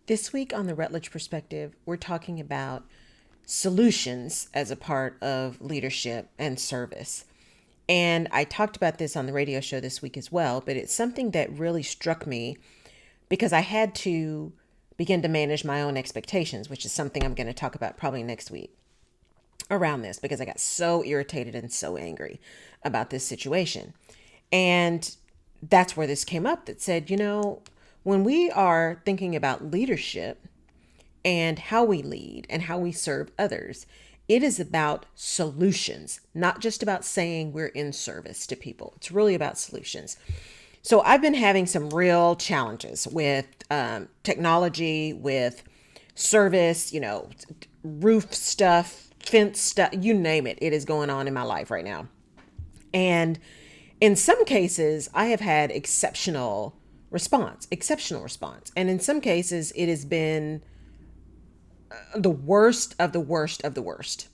This week on the Rutledge Perspective, we're talking about solutions as a part of leadership and service. And I talked about this on the radio show this week as well, but it's something that really struck me because I had to begin to manage my own expectations, which is something I'm going to talk about probably next week around this because I got so irritated and so angry about this situation. And that's where this came up that said, when we are thinking about leadership and how we lead and how we serve others, it is about solutions, not just about saying we're in service to people. It's really about solutions. So I've been having some real challenges with technology, with service, roof stuff, fence stuff, you name it. It is going on in my life right now. And in some cases, I have had exceptional response. And in some cases, it has been the worst of the worst of the worst,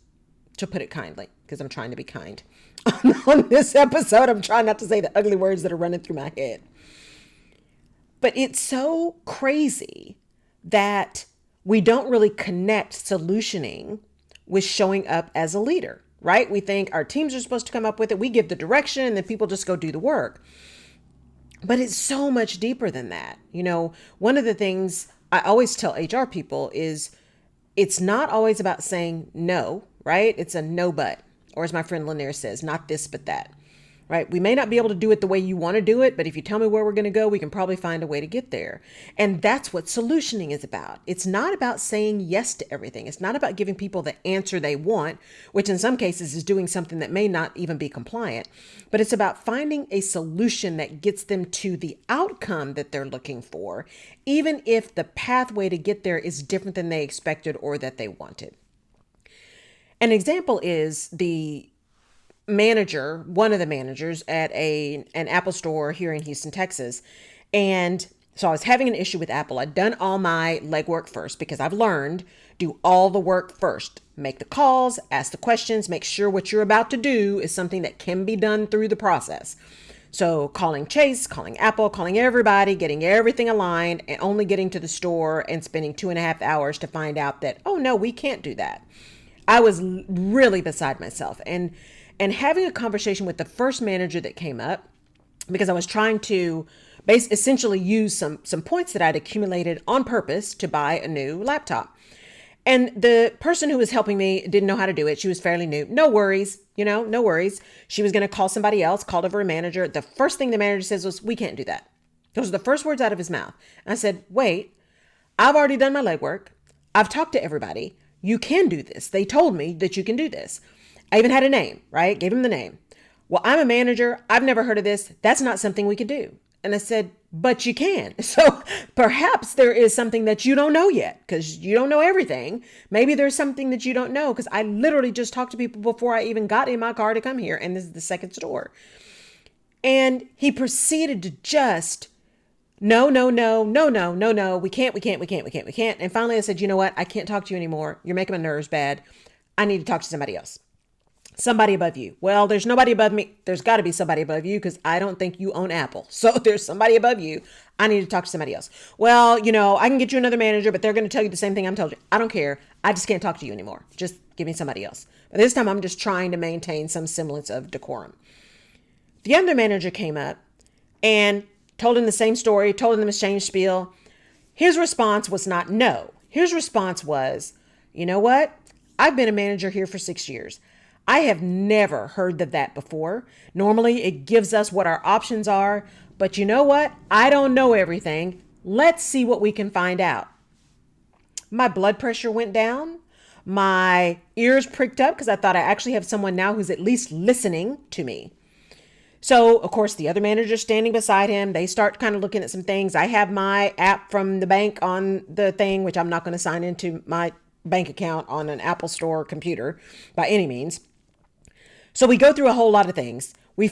to put it kindly, because I'm trying to be kind. On this episode, I'm trying not to say the ugly words that are running through my head. But it's so crazy that we don't really connect solutioning with showing up as a leader, right? We think our teams are supposed to come up with it. We give the direction and then people just go do the work. But it's so much deeper than that. One of the things I always tell HR people is it's not always about saying no, right? It's a no, but, or as my friend Lanier says, not this, but that, right? We may not be able to do it the way you want to do it, but if you tell me where we're going to go, we can probably find a way to get there. And that's what solutioning is about. It's not about saying yes to everything. It's not about giving people the answer they want, which in some cases is doing something that may not even be compliant, but it's about finding a solution that gets them to the outcome that they're looking for, even if the pathway to get there is different than they expected or that they wanted. An example is one of the managers at an Apple store here in Houston, Texas. And so I was having an issue with Apple. I'd done all my legwork first because I've learned do all the work first. Make the calls, ask the questions, make sure what you're about to do is something that can be done through the process. So calling Chase, calling Apple, calling everybody, getting everything aligned, and only getting to the store and spending 2.5 hours to find out that, oh no, we can't do that. I was really beside myself. And having a conversation with the first manager that came up, because I was trying to essentially use some points that I'd accumulated on purpose to buy a new laptop. And the person who was helping me didn't know how to do it. She was fairly new. No worries, no worries. She was going to call somebody else, called over a manager. The first thing the manager says was, we can't do that. Those are the first words out of his mouth. And I said, wait, I've already done my legwork. I've talked to everybody. You can do this. They told me that you can do this. I even had a name, right? Gave him the name. Well, I'm a manager. I've never heard of this. That's not something we could do. And I said, but you can. So perhaps there is something that you don't know yet because you don't know everything. Maybe there's something that you don't know because I literally just talked to people before I even got in my car to come here. And this is the second store. And he proceeded to just, no, we can't. And finally I said, you know what? I can't talk to you anymore. You're making my nerves bad. I need to talk to somebody else. Somebody above you. Well, there's nobody above me. There's got to be somebody above you because I don't think you own Apple. So there's somebody above you. I need to talk to somebody else. Well, I can get you another manager, but they're going to tell you the same thing I'm telling you. I don't care. I just can't talk to you anymore. Just give me somebody else. But this time I'm just trying to maintain some semblance of decorum. The other manager came up and told him the same story, told him the same spiel. His response was not no. His response was, you know what? I've been a manager here for 6 years. I have never heard of that before. Normally it gives us what our options are, but you know what? I don't know everything. Let's see what we can find out. My blood pressure went down. My ears pricked up because I thought I actually have someone now who's at least listening to me. So, of course, the other manager's standing beside him. They start kind of looking at some things. I have my app from the bank on the thing, which I'm not going to sign into my bank account on an Apple Store computer by any means. So we go through a whole lot of things. He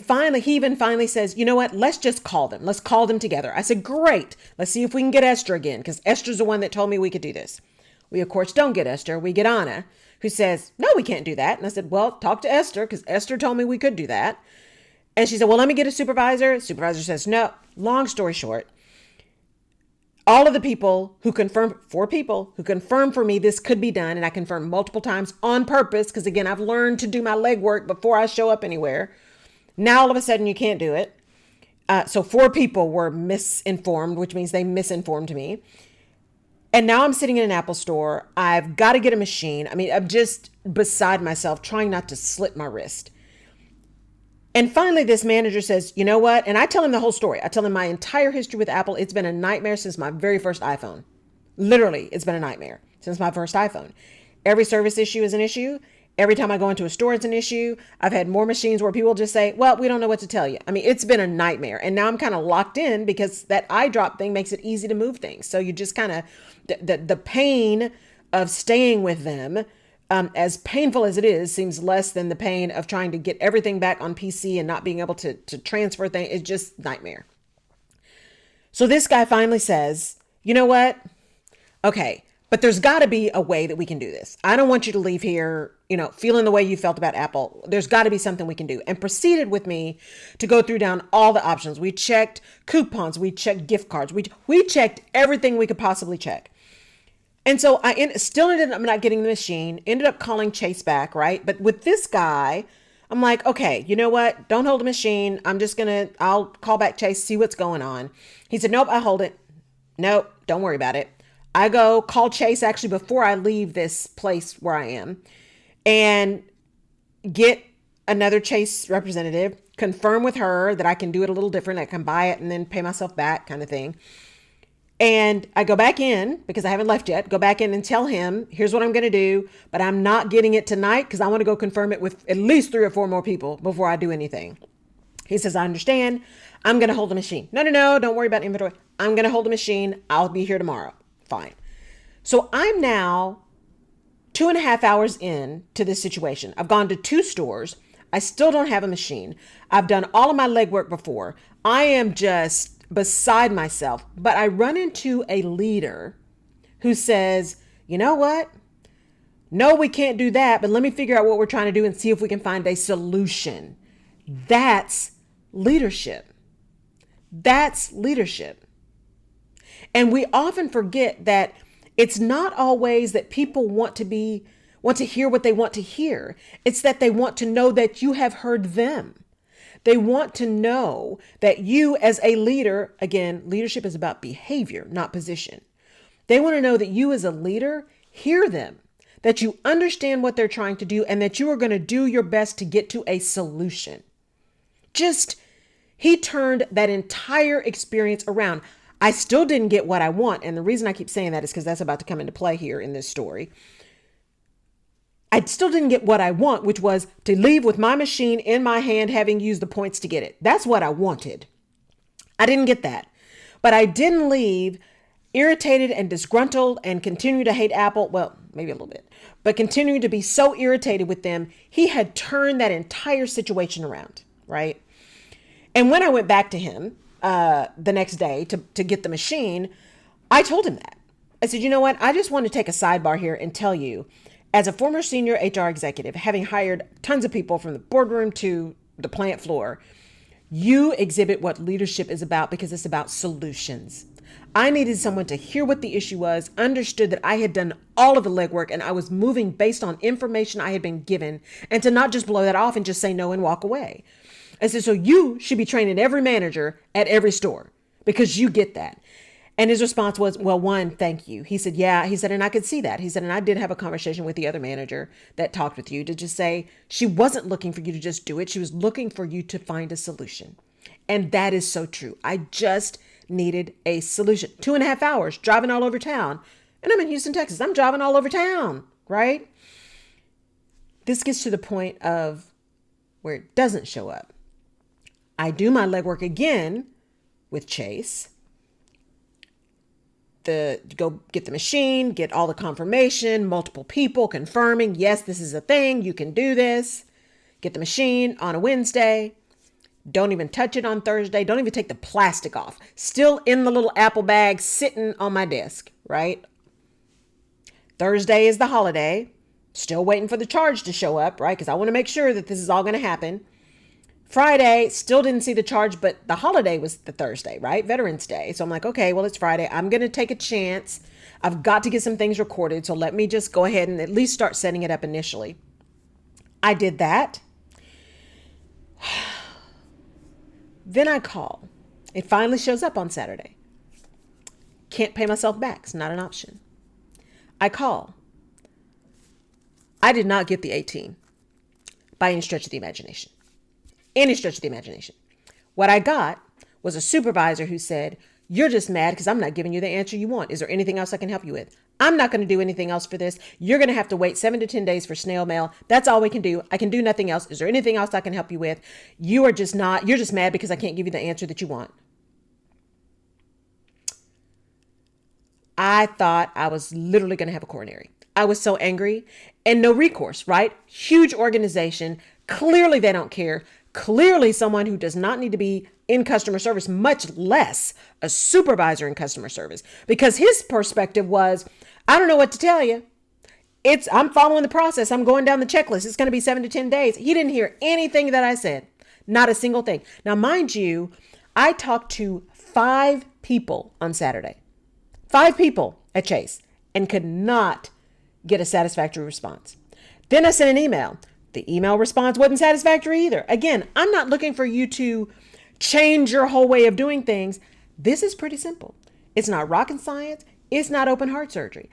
even finally says, you know what? Let's just call them. Let's call them together. I said, great. Let's see if we can get Esther again, because Esther's the one that told me we could do this. We, of course, don't get Esther. We get Anna, who says, no, we can't do that. And I said, well, talk to Esther, because Esther told me we could do that. And she said, well, let me get a supervisor. Supervisor says, no. Long story short, All of the people who confirmed, 4 people who confirmed for me this could be done, and I confirmed multiple times on purpose because, again, I've learned to do my legwork before I show up anywhere. Now all of a sudden you can't do it. So 4 people were misinformed, which means they misinformed me. And now I'm sitting in an Apple store. I've got to get a machine. I mean, I'm just beside myself, trying not to slip my wrist. And finally, this manager says, you know what? And I tell him the whole story. I tell him my entire history with Apple. It's been a nightmare since my very first iPhone. Literally, it's been a nightmare since my first iPhone. Every service issue is an issue. Every time I go into a store, it's an issue. I've had more machines where people just say, well, we don't know what to tell you. I mean, it's been a nightmare. And now I'm kind of locked in because that iDrop thing makes it easy to move things. So you just kind of, the pain of staying with them, as painful as it is, seems less than the pain of trying to get everything back on PC and not being able to transfer things. It's just nightmare. So this guy finally says, you know what? Okay, but there's got to be a way that we can do this. I don't want you to leave here, feeling the way you felt about Apple. There's got to be something we can do. And proceeded with me to go through down all the options. We checked coupons. We checked gift cards. We checked everything we could possibly check. And so I still ended up not getting the machine, ended up calling Chase back, right? But with this guy, I'm like, okay, you know what? Don't hold the machine. I'll call back Chase, see what's going on. He said, nope, I hold it. Nope, don't worry about it. I go call Chase actually before I leave this place where I am and get another Chase representative, confirm with her that I can do it a little different. I can buy it and then pay myself back kind of thing. And I go back in because I haven't left yet, go back in and tell him, here's what I'm going to do, but I'm not getting it tonight because I want to go confirm it with at least 3 or 4 more people before I do anything. He says, I understand. I'm going to hold the machine. No, don't worry about inventory. I'm going to hold the machine. I'll be here tomorrow. Fine. So I'm now 2.5 hours in to this situation. I've gone to 2 stores. I still don't have a machine. I've done all of my legwork before. I am just beside myself. But I run into a leader who says, you know what? No, we can't do that, but let me figure out what we're trying to do and see if we can find a solution. That's leadership. That's leadership. And we often forget that it's not always that people want to hear what they want to hear. It's that they want to know that you have heard them. They want to know that you as a leader, again, leadership is about behavior, not position. They want to know that you as a leader hear them, that you understand what they're trying to do, and that you are going to do your best to get to a solution. He turned that entire experience around. I still didn't get what I want. And the reason I keep saying that is because that's about to come into play here in this story. I still didn't get what I want, which was to leave with my machine in my hand, having used the points to get it. That's what I wanted. I didn't get that. But I didn't leave irritated and disgruntled and continue to hate Apple. Well, maybe a little bit, but continue to be so irritated with them. He had turned that entire situation around, right? And when I went back to him, the next day to get the machine, I told him that. I said, you know what? I just want to take a sidebar here and tell you, as a former senior HR executive, having hired tons of people from the boardroom to the plant floor, you exhibit what leadership is about because it's about solutions. I needed someone to hear what the issue was, understood that I had done all of the legwork and I was moving based on information I had been given, and to not just blow that off and just say no and walk away. I said, so you should be training every manager at every store because you get that. And his response was, well, one, thank you. He said, yeah. He said, and I could see that. He said, and I did have a conversation with the other manager that talked with you to just say she wasn't looking for you to just do it. She was looking for you to find a solution. And that is so true. I just needed a solution. 2.5 hours driving all over town. And I'm in Houston, Texas. I'm driving all over town, right? This gets to the point of where it doesn't show up. I do my legwork again with Chase. Go get the machine, get all the confirmation, multiple people confirming, yes, this is a thing, you can do this. Get the machine on a Wednesday. Don't even touch it on Thursday. Don't even take the plastic off. Still in the little Apple bag sitting on my desk, right? Thursday is the holiday. Still waiting for the charge to show up, right? Because I want to make sure that this is all going to happen. Friday, still didn't see the charge, but the holiday was the Thursday, right? Veterans Day. So I'm like, okay, well, it's Friday. I'm going to take a chance. I've got to get some things recorded. So let me just go ahead and at least start setting it up initially. I did that. Then I call. It finally shows up on Saturday. Can't pay myself back. It's not an option. I call. I did not get the 18 by any stretch of the imagination. Any stretch of the imagination. What I got was a supervisor who said, you're just mad because I'm not giving you the answer you want. Is there anything else I can help you with? I'm not going to do anything else for this. You're going to have to wait 7 to 10 days for snail mail. That's all we can do. I can do nothing else. Is there anything else I can help you with? You're just mad because I can't give you the answer that you want. I thought I was literally going to have a coronary. I was so angry and no recourse, right? Huge organization. Clearly they don't care. Clearly someone who does not need to be in customer service, much less a supervisor in customer service, because his perspective was, I don't know what to tell you. I'm following the process. I'm going down the checklist. It's going to be 7 to 10 days. He didn't hear anything that I said. Not a single thing. Now, mind you, I talked to 5 people on Saturday. 5 people at Chase and could not get a satisfactory response. Then I sent an email. The email response wasn't satisfactory either. Again, I'm not looking for you to change your whole way of doing things. This is pretty simple. It's not rocket science. It's not open heart surgery.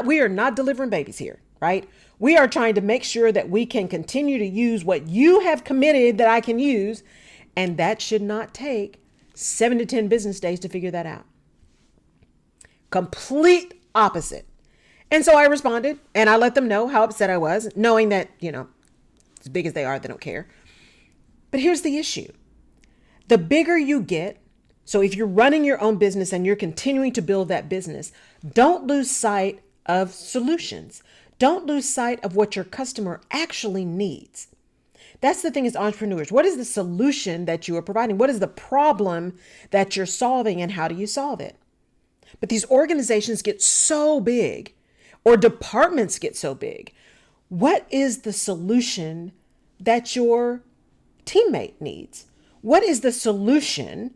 We are not delivering babies here, right? We are trying to make sure that we can continue to use what you have committed that I can use. And that should not take 7 to 10 business days to figure that out. Complete opposite. And so I responded and I let them know how upset I was, knowing that, as big as they are, they don't care. But here's the issue. The bigger you get, so if you're running your own business and you're continuing to build that business, don't lose sight of solutions. Don't lose sight of what your customer actually needs. That's the thing as entrepreneurs. What is the solution that you are providing? What is the problem that you're solving and how do you solve it? But these organizations get so big, or departments get so big. What is the solution that your teammate needs? What is the solution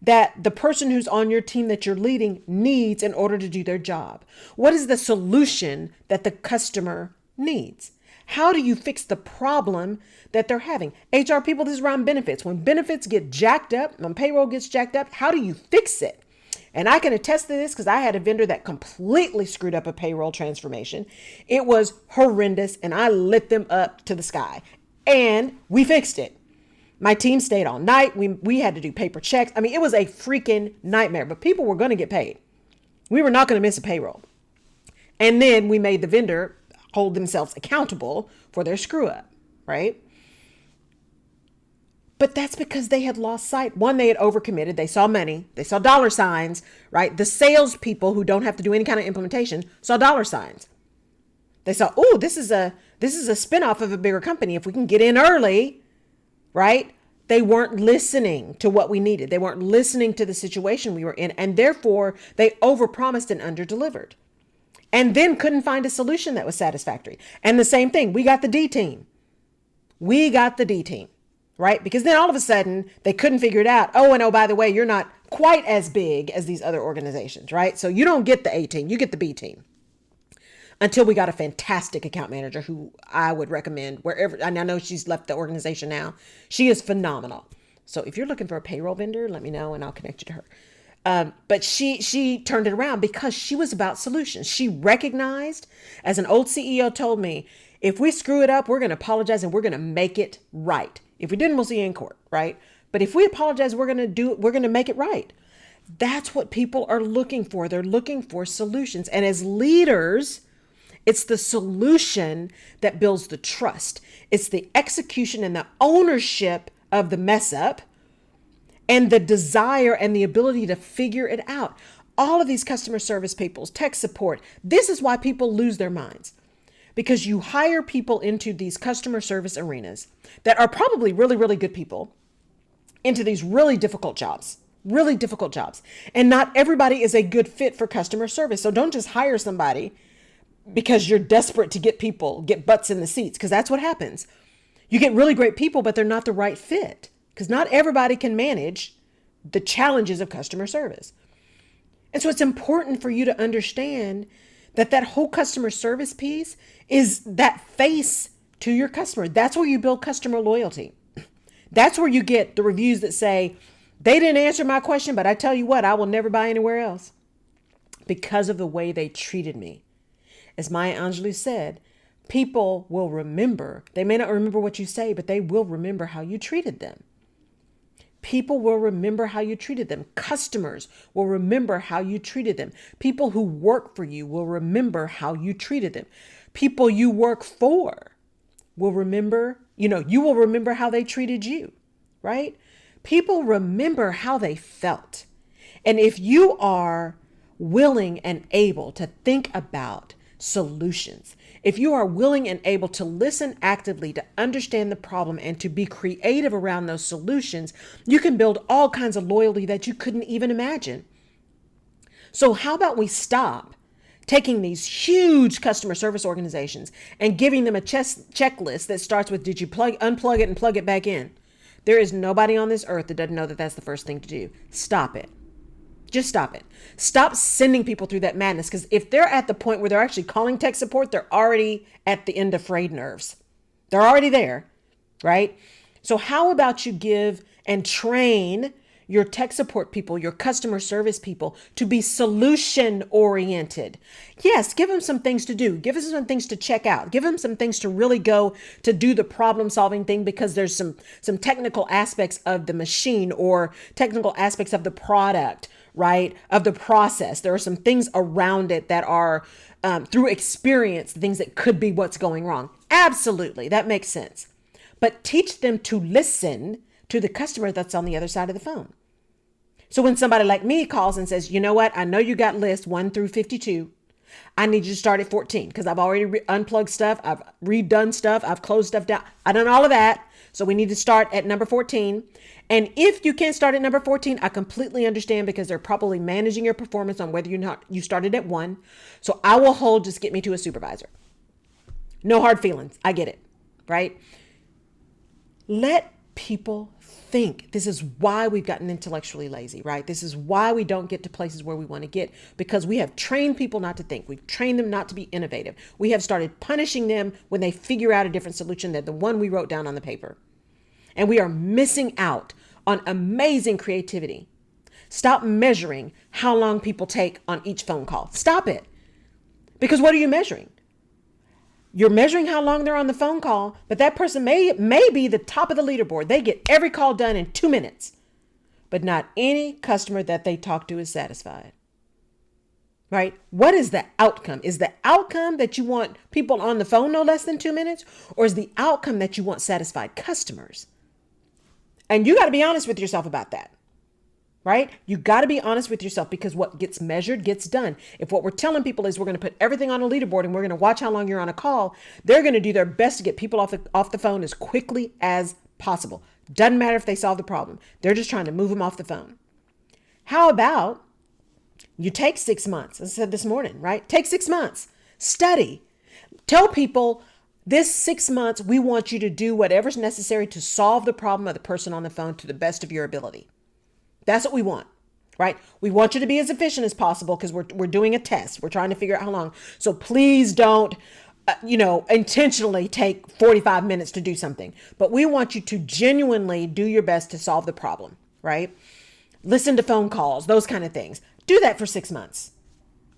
that the person who's on your team that you're leading needs in order to do their job? What is the solution that the customer needs? How do you fix the problem that they're having? HR people, this is around benefits. When benefits get jacked up, when payroll gets jacked up, how do you fix it? And I can attest to this because I had a vendor that completely screwed up a payroll transformation. It was horrendous and I lit them up to the sky and we fixed it. My team stayed all night. We had to do paper checks. I mean, it was a freaking nightmare, but people were going to get paid. We were not going to miss a payroll. And then we made the vendor hold themselves accountable for their screw up, right? But that's because they had lost sight. One, they had overcommitted. They saw money. They saw dollar signs, right? The salespeople who don't have to do any kind of implementation saw dollar signs. They saw, oh, this is a spinoff of a bigger company. If we can get in early, right? They weren't listening to what we needed. They weren't listening to the situation we were in. And therefore, they overpromised and underdelivered. And then couldn't find a solution that was satisfactory. And the same thing, we got the D team. Right? Because then all of a sudden they couldn't figure it out. Oh, by the way, you're not quite as big as these other organizations, right? So you don't get the A team, you get the B team. Until we got a fantastic account manager who I would recommend wherever, and I know she's left the organization now. She is phenomenal. So if you're looking for a payroll vendor, let me know and I'll connect you to her. But she turned it around because she was about solutions. She recognized, as an old CEO told me, if we screw it up, we're going to apologize and we're going to make it right. If we didn't, we'll see you in court, right? But if we apologize, we're going to make it right. That's what people are looking for. They're looking for solutions. And as leaders, it's the solution that builds the trust. It's the execution and the ownership of the mess up and the desire and the ability to figure it out. All of these customer service people, tech support, this is why people lose their minds. Because you hire people into these customer service arenas that are probably really, really good people into these really difficult jobs. And not everybody is a good fit for customer service. So don't just hire somebody because you're desperate to get butts in the seats, because that's what happens. You get really great people, but they're not the right fit because not everybody can manage the challenges of customer service. And so it's important for you to understand that that whole customer service piece is that face to your customer. That's where you build customer loyalty. That's where you get the reviews that say, they didn't answer my question, but I tell you what, I will never buy anywhere else because of the way they treated me. As Maya Angelou said, people will remember. They may not remember what you say, but they will remember how you treated them. People will remember how you treated them. Customers will remember how you treated them. People who work for you will remember how you treated them. People you work for will remember, you will remember how they treated you, right? People remember how they felt. And if you are willing and able to think about solutions, if you are willing and able to listen actively, to understand the problem and to be creative around those solutions, you can build all kinds of loyalty that you couldn't even imagine. So how about we stop taking these huge customer service organizations and giving them a checklist that starts with, did you unplug it and plug it back in? There is nobody on this earth that doesn't know that that's the first thing to do. Stop it. Just stop it. Stop sending people through that madness, because if they're at the point where they're actually calling tech support, they're already at the end of frayed nerves. They're already there, right? So how about you give and train your tech support people, your customer service people to be solution oriented? Yes, give them some things to do. Give them some things to check out. Give them some things to really go to do the problem solving thing, because there's some technical aspects of the machine or technical aspects of the product, right? Of the process. There are some things around it that are through experience, things that could be what's going wrong. Absolutely. That makes sense. But teach them to listen to the customer that's on the other side of the phone. So when somebody like me calls and says, you know what, I know you got lists 1 through 52. I need you to start at 14 because I've already unplugged stuff. I've redone stuff. I've closed stuff down. I've done all of that. So we need to start at number 14. And if you can't start at number 14, I completely understand, because they're probably managing your performance on whether you started at 1. So I will hold, just get me to a supervisor. No hard feelings. I get it, right? Let people think. This is why we've gotten intellectually lazy, right? This is why we don't get to places where we want to get, because we have trained people not to think. We've trained them not to be innovative. We have started punishing them when they figure out a different solution than the one we wrote down on the paper. And we are missing out on amazing creativity. Stop measuring how long people take on each phone call. Stop it. Because what are you measuring? You're measuring how long they're on the phone call, but that person may be the top of the leaderboard. They get every call done in 2 minutes, but not any customer that they talk to is satisfied, right? What is the outcome? Is the outcome that you want people on the phone no less than 2 minutes, or is the outcome that you want satisfied customers? And you got to be honest with yourself about that. Right? You got to be honest with yourself, because what gets measured gets done. If what we're telling people is we're going to put everything on a leaderboard and we're going to watch how long you're on a call, they're going to do their best to get people off the phone as quickly as possible. Doesn't matter if they solve the problem. They're just trying to move them off the phone. How about you take 6 months? As I said this morning, right? Take 6 months. Study. Tell people, this 6 months, we want you to do whatever's necessary to solve the problem of the person on the phone to the best of your ability. That's what we want, right? We want you to be as efficient as possible, because we're doing a test. We're trying to figure out how long. So please don't, intentionally take 45 minutes to do something. But we want you to genuinely do your best to solve the problem, right? Listen to phone calls, those kind of things. Do that for 6 months.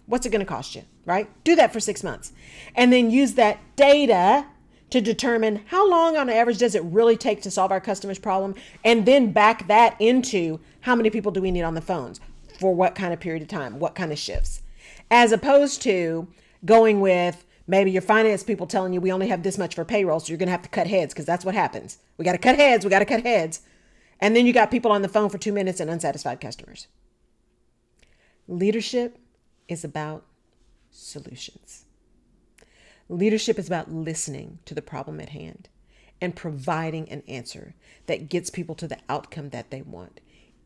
What's it going to cost you, right? Do that for 6 months. And then use that data to determine how long on average does it really take to solve our customer's problem, and then back that into how many people do we need on the phones for what kind of period of time, what kind of shifts, as opposed to going with maybe your finance people telling you we only have this much for payroll, so you're going to have to cut heads, because that's what happens. We got to cut heads. And then you got people on the phone for 2 minutes and unsatisfied customers. Leadership is about solutions. Leadership is about listening to the problem at hand and providing an answer that gets people to the outcome that they want,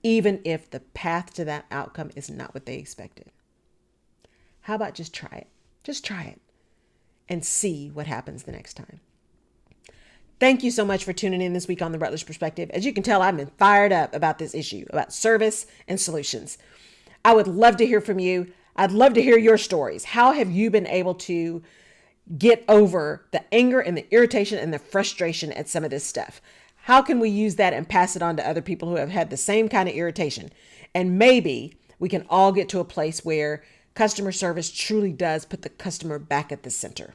even if the path to that outcome is not what they expected. How about just try it? Just try it and see what happens the next time. Thank you so much for tuning in this week on the Rutledge Perspective. As you can tell, I've been fired up about this issue, about service and solutions. I would love to hear from you. I'd love to hear your stories. How have you been able to get over the anger and the irritation and the frustration at some of this stuff? How can we use that and pass it on to other people who have had the same kind of irritation? And maybe we can all get to a place where customer service truly does put the customer back at the center,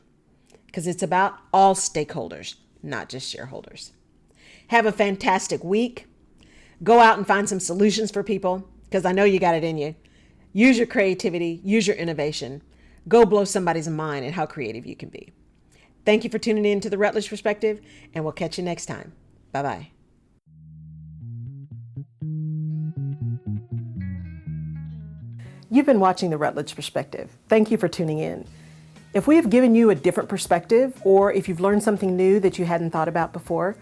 because it's about all stakeholders, not just shareholders. Have a fantastic week. Go out and find some solutions for people, because I know you got it in you. Use your creativity, use your innovation. Go blow somebody's mind and how creative you can be. Thank you for tuning in to the Rutledge Perspective, and we'll catch you next time. Bye-bye. You've been watching the Rutledge Perspective. Thank you for tuning in. If we have given you a different perspective, or if you've learned something new that you hadn't thought about before,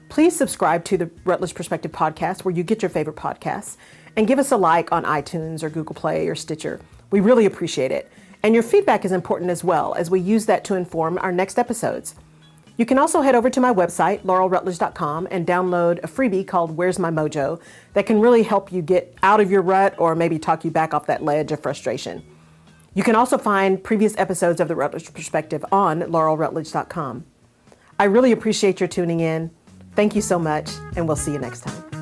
please subscribe to the Rutledge Perspective podcast where you get your favorite podcasts, and give us a like on iTunes or Google Play or Stitcher. We really appreciate it. And your feedback is important as well, as we use that to inform our next episodes. You can also head over to my website, laurelrutledge.com, and download a freebie called Where's My Mojo that can really help you get out of your rut or maybe talk you back off that ledge of frustration. You can also find previous episodes of the Rutledge Perspective on laurelrutledge.com. I really appreciate your tuning in. Thank you so much, and we'll see you next time.